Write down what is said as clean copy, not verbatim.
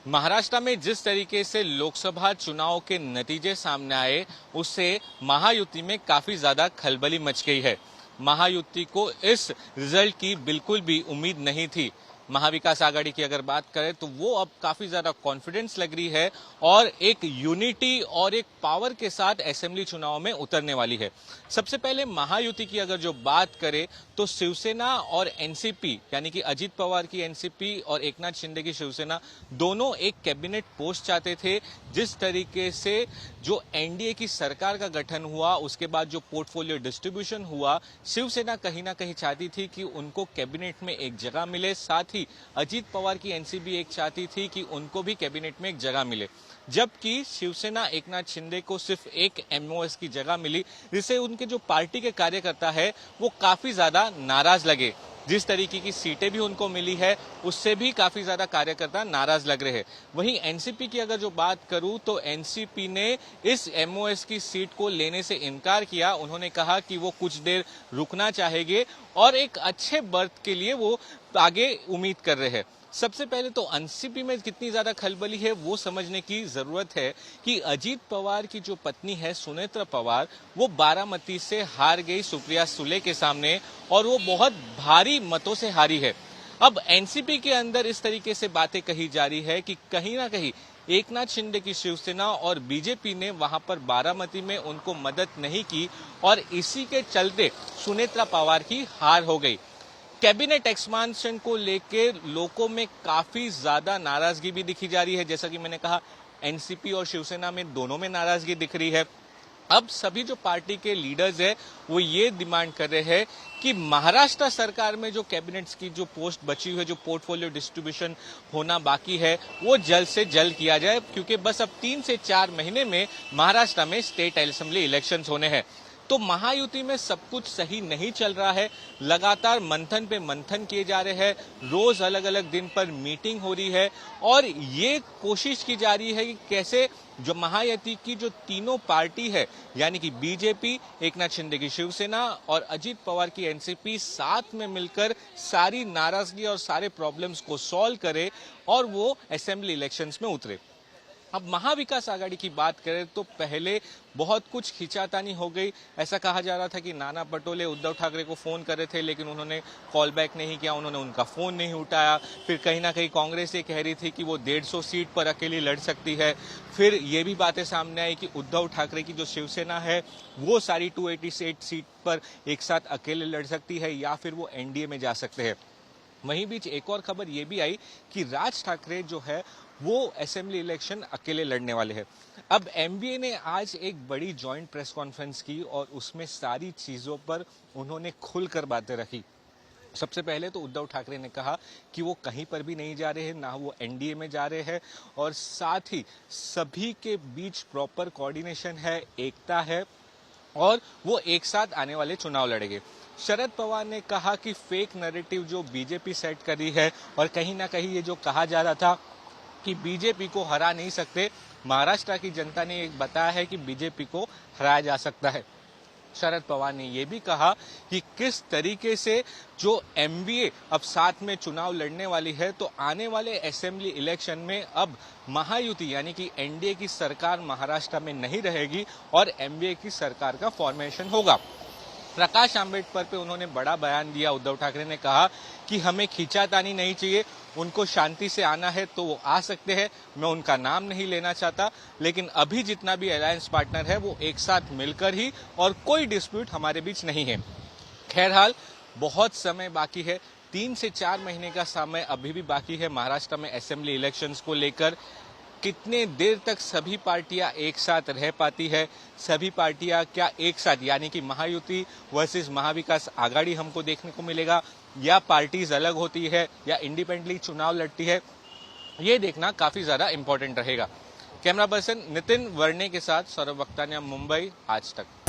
महाराष्ट्र में जिस तरीके से लोकसभा चुनाव के नतीजे सामने आए, उससे महायुति में काफी ज्यादा खलबली मच गई है। महायुति को इस रिजल्ट की बिल्कुल भी उम्मीद नहीं थी। महाविकास आघाड़ी की अगर बात करें तो वो अब काफी ज्यादा कॉन्फिडेंस लग रही है और एक यूनिटी और एक पावर के साथ असेंबली चुनाव में उतरने वाली है। सबसे पहले महायुति की अगर जो बात करें तो शिवसेना और एनसीपी यानी कि अजित पवार की एनसीपी और एकनाथ शिंदे की शिवसेना दोनों एक कैबिनेट पोस्ट चाहते थे। जिस तरीके से जो एनडीए की सरकार का गठन हुआ, उसके बाद जो पोर्टफोलियो डिस्ट्रीब्यूशन हुआ, शिवसेना कहीं ना कहीं चाहती थी कि उनको कैबिनेट में एक जगह मिले। साथ ही अजित पवार की एनसीपी एक चाहती थी कि उनको भी कैबिनेट में एक जगह मिले, जबकि शिवसेना एकनाथ शिंदे को सिर्फ एक एमओएस की जगह मिली, जिससे उनके जो पार्टी के कार्यकर्ता है वो काफी ज्यादा नाराज लगे। जिस तरीके की सीटें भी उनको मिली है उससे भी काफी ज्यादा कार्यकर्ता नाराज लग रहे हैं। वहीं एनसीपी की अगर जो बात करूं तो एनसीपी ने इस एमओएस की सीट को लेने से इनकार किया। उन्होंने कहा कि वो कुछ देर रुकना चाहेंगे और एक अच्छे बर्थ के लिए वो आगे उम्मीद कर रहे हैं। सबसे पहले तो एनसीपी में कितनी ज्यादा खलबली है वो समझने की जरूरत है कि अजीत पवार की जो पत्नी है सुनेत्रा पवार, वो बारामती से हार गई सुप्रिया सुले के सामने और वो बहुत भारी मतों से हारी है। अब एनसीपी के अंदर इस तरीके से बातें कही जा रही है कि कहीं ना कहीं एकनाथ शिंदे की शिवसेना और बीजेपी ने वहां पर बारामती में उनको मदद नहीं की और इसी के चलते सुनेत्रा पवार की हार हो गई। कैबिनेट एक्सपांशन को लेकर लोगों में काफी ज्यादा नाराजगी भी दिखी जा रही है। जैसा कि मैंने कहा, एनसीपी और शिवसेना में दोनों में नाराजगी दिख रही है। अब सभी जो पार्टी के लीडर्स हैं वो ये डिमांड कर रहे हैं कि महाराष्ट्र सरकार में जो कैबिनेट्स की जो पोस्ट बची हुई है, जो पोर्टफोलियो डिस्ट्रीब्यूशन होना बाकी है, वो जल्द से जल्द किया जाए, क्योंकि बस अब 3 से 4 महीने में महाराष्ट्र में स्टेट असेंबली इलेक्शंस होने हैं। तो महायुति में सब कुछ सही नहीं चल रहा है। लगातार मंथन पे मंथन किए जा रहे हैं, रोज अलग अलग दिन पर मीटिंग हो रही है और ये कोशिश की जा रही है कि कैसे जो महायुति की जो तीनों पार्टी है यानी कि बीजेपी, एकनाथ शिंदे की शिवसेना और अजित पवार की एनसीपी साथ में मिलकर सारी नाराजगी और सारे प्रॉब्लम्स को सॉल्व करे और वो असेंबली इलेक्शंस में उतरे। अब महाविकास आघाड़ी की बात करें तो पहले बहुत कुछ खींचातानी हो गई। ऐसा कहा जा रहा था कि नाना पटोले उद्धव ठाकरे को फोन कर रहे थे, लेकिन उन्होंने कॉल बैक नहीं किया, उन्होंने उनका फोन नहीं उठाया। फिर कहीं ना कहीं कांग्रेस ये कह रही थी कि वो 150 सीट पर अकेली लड़ सकती है। फिर ये भी बातें सामने आई कि उद्धव ठाकरे की जो शिवसेना है वो सारी 288 सीट पर एक साथ अकेले लड़ सकती है या फिर वो एनडीए में जा सकते हैं। वहीं बीच एक और खबर ये भी आई कि राज ठाकरे जो है वो असेंबली इलेक्शन अकेले लड़ने वाले हैं। अब एमबीए ने आज एक बड़ी जॉइंट प्रेस कॉन्फ्रेंस की और उसमें सारी चीजों पर उन्होंने खुलकर बातें रखी। सबसे पहले तो उद्धव ठाकरे ने कहा कि वो कहीं पर भी नहीं जा रहे हैं, ना वो एनडीए में जा रहे हैं और साथ ही सभी के बीच प्रॉपर कोऑर्डिनेशन है, एकता है और वो एक साथ आने वाले चुनाव लड़ेंगे। शरद पवार ने कहा कि फेक नैरेटिव जो बीजेपी सेट कर रही है और कहीं ना कहीं ये जो कहा जा रहा था कि बीजेपी को हरा नहीं सकते, महाराष्ट्र की जनता ने एक बताया है कि बीजेपी को हराया जा सकता है। शरद पवार ने यह भी कहा कि किस तरीके से जो एमबीए अब साथ में चुनाव लड़ने वाली है, तो आने वाले असेंबली इलेक्शन में अब महायुति यानी कि एनडीए की सरकार महाराष्ट्र में नहीं रहेगी और एमबीए की सरकार का फॉर्मेशन होगा। प्रकाश आंबेडकर पे उन्होंने बड़ा बयान दिया। उद्धव ठाकरे ने कहा कि हमें खींचातानी नहीं चाहिए, उनको शांति से आना है तो वो आ सकते हैं। मैं उनका नाम नहीं लेना चाहता, लेकिन अभी जितना भी अलायंस पार्टनर है वो एक साथ मिलकर ही, और कोई डिस्प्यूट हमारे बीच नहीं है। खैरहाल बहुत समय बाकी है, 3 से 4 महीने का समय अभी भी बाकी है महाराष्ट्र में असेंबली इलेक्शंस को लेकर। कितने देर तक सभी पार्टियां एक साथ रह पाती है, सभी पार्टियां क्या एक साथ यानी कि महायुति वर्सेस महाविकास आघाड़ी हमको देखने को मिलेगा, या पार्टीज अलग होती है या इंडिपेंडेंटली चुनाव लड़ती है, ये देखना काफी ज्यादा इंपॉर्टेंट रहेगा। कैमरा पर्सन नितिन वर्णे के साथ सौरभ वक्तानिया, मुंबई, आज तक।